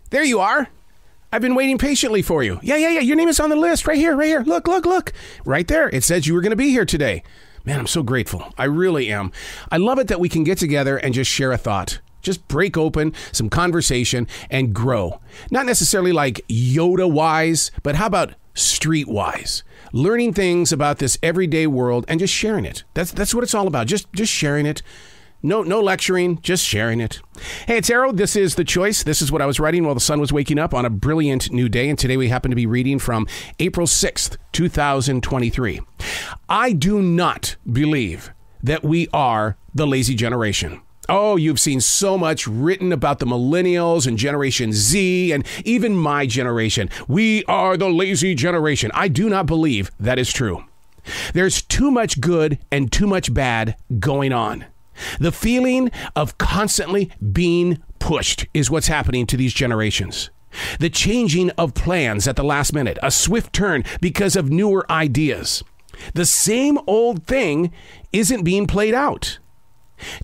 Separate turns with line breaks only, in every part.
There you are. I've been waiting patiently for you. Yeah. Your name is on the list right here. Look. Right there. It says you were going to be here today. Man, I'm so grateful. I really am. I love it that we can get together and just share a thought. Just break open some conversation and grow. Not necessarily like Yoda-wise, but how about street-wise? Learning things about this everyday world and just sharing it. That's what it's all about. Just sharing it. No lecturing, just sharing it. Hey, it's Arrow. This is The Choice. This is what I was writing while the sun was waking up on a brilliant new day. And today we happen to be reading from April 6th, 2023. I do not believe that we are the lazy generation. Oh, you've seen so much written about the millennials and Generation Z and even my generation. We are the lazy generation. I do not believe that is true. There's too much good and too much bad going on. The feeling of constantly being pushed is what's happening to these generations. The changing of plans at the last minute, a swift turn because of newer ideas. The same old thing isn't being played out.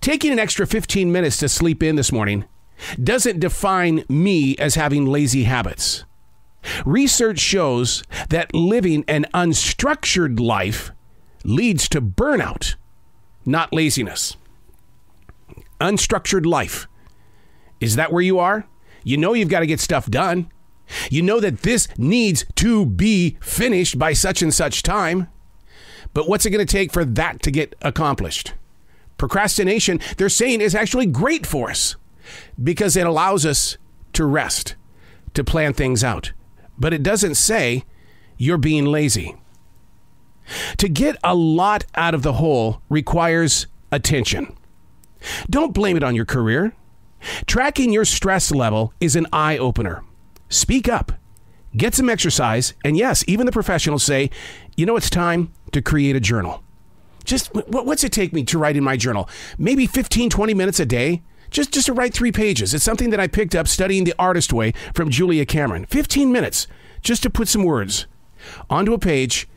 Taking an extra 15 minutes to sleep in this morning doesn't define me as having lazy habits. Research shows that living an unstructured life leads to burnout, not laziness. Unstructured life. Is that where you are? You know you've got to get stuff done. You know that this needs to be finished by such and such time. But what's it going to take for that to get accomplished? Procrastination, they're saying, is actually great for us because it allows us to rest, to plan things out. But it doesn't say you're being lazy. To get a lot out of the whole requires attention. Don't blame it on your career. Tracking your stress level is an eye-opener. Speak up. Get some exercise. And yes, even the professionals say, it's time to create a journal. Just what's it take me to write in my journal? Maybe 15, 20 minutes a day? Just to write 3 pages. It's something that I picked up studying The Artist Way from Julia Cameron. 15 minutes just to put some words onto a page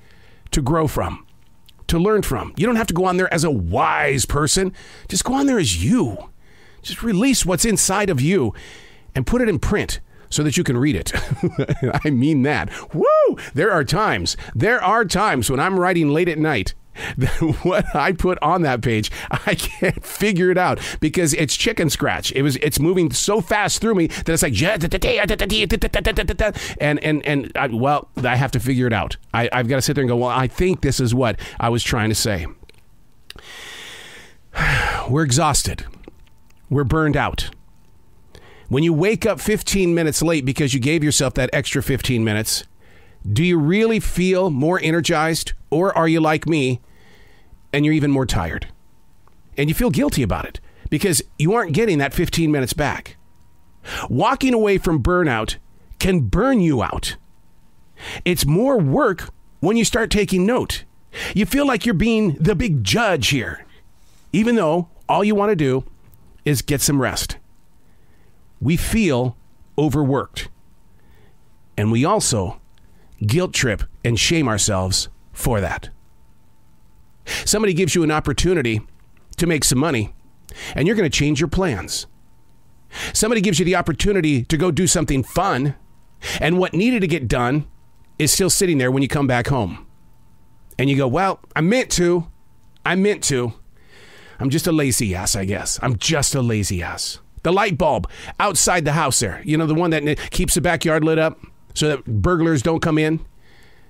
to grow from, to learn from. You don't have to go on there as a wise person. Just go on there as you. Just release what's inside of you and put it in print so that you can read it. I mean that. Woo! There are times when I'm writing late at night that what I put on that page, I can't figure it out because it's chicken scratch. It's moving so fast through me that it's like, and I have to figure it out. I've got to sit there and go, well, I think this is what I was trying to say. We're exhausted. We're burned out. When you wake up 15 minutes late because you gave yourself that extra 15 minutes, do you really feel more energized, or are you like me and you're even more tired? And you feel guilty about it because you aren't getting that 15 minutes back. Walking away from burnout can burn you out. It's more work when you start taking note. You feel like you're being the big judge here, even though all you want to do is get some rest. We feel overworked. And we also guilt trip and shame ourselves for that. Somebody gives you an opportunity to make some money, and you're going to change your plans. Somebody gives you the opportunity to go do something fun, and what needed to get done is still sitting there when you come back home. And you go, well, I meant to. I'm just a lazy ass, I guess. I'm just a lazy ass. The light bulb outside the house there, the one that keeps the backyard lit up so that burglars don't come in.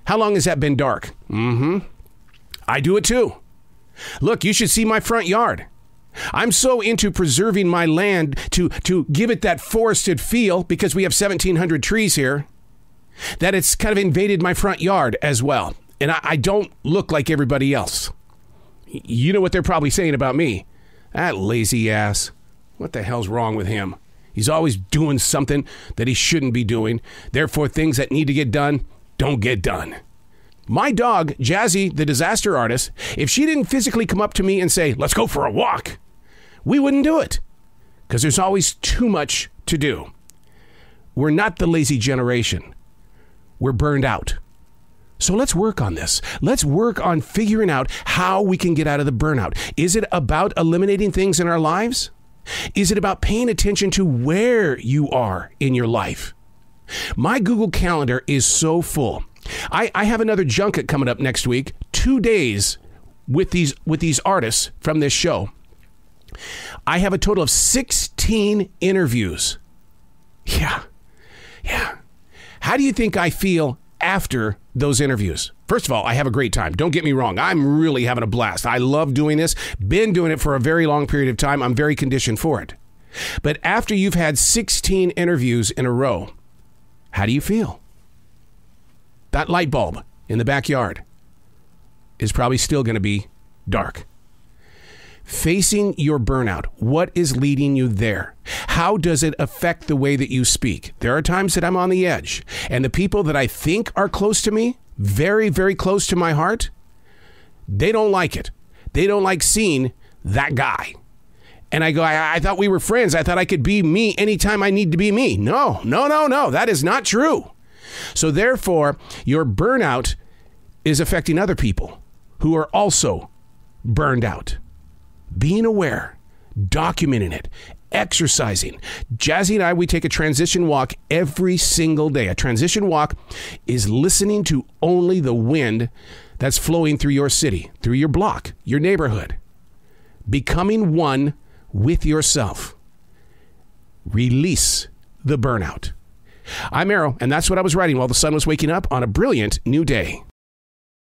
How long has that been dark? I do it too. Look, you should see my front yard. I'm so into preserving my land to give it that forested feel because we have 1,700 trees here that it's kind of invaded my front yard as well. And I don't look like everybody else. You know what they're probably saying about me? That lazy ass. What the hell's wrong with him? He's always doing something that he shouldn't be doing. Therefore, things that need to get done don't get done. My dog, Jazzy, the disaster artist, if she didn't physically come up to me and say, let's go for a walk, we wouldn't do it because there's always too much to do. We're not the lazy generation. We're burned out. So let's work on this. Let's work on figuring out how we can get out of the burnout. Is it about eliminating things in our lives? Is it about paying attention to where you are in your life? My Google Calendar is so full. I have another junket coming up next week, 2 days with these artists from this show. I have a total of 16 interviews. Yeah. How do you think I feel after those interviews? First of all, I have a great time. Don't get me wrong. I'm really having a blast. I love doing this. Been doing it for a very long period of time. I'm very conditioned for it. But after you've had 16 interviews in a row, how do you feel? That light bulb in the backyard is probably still going to be dark. Facing your burnout, what is leading you there? How does it affect the way that you speak? There are times that I'm on the edge, and the people that I think are close to me, very, very close to my heart, they don't like it. They don't like seeing that guy. And I go, I thought we were friends. I thought I could be me anytime I need to be me. No. That is not true. So therefore, your burnout is affecting other people who are also burned out. Being aware, documenting it, exercising. Jazzy and I, we take a transition walk every single day. A transition walk is listening to only the wind that's flowing through your city, through your block, your neighborhood. Becoming one with yourself. Release the burnout. I'm Arrow, and that's what I was writing while the sun was waking up on a brilliant new day.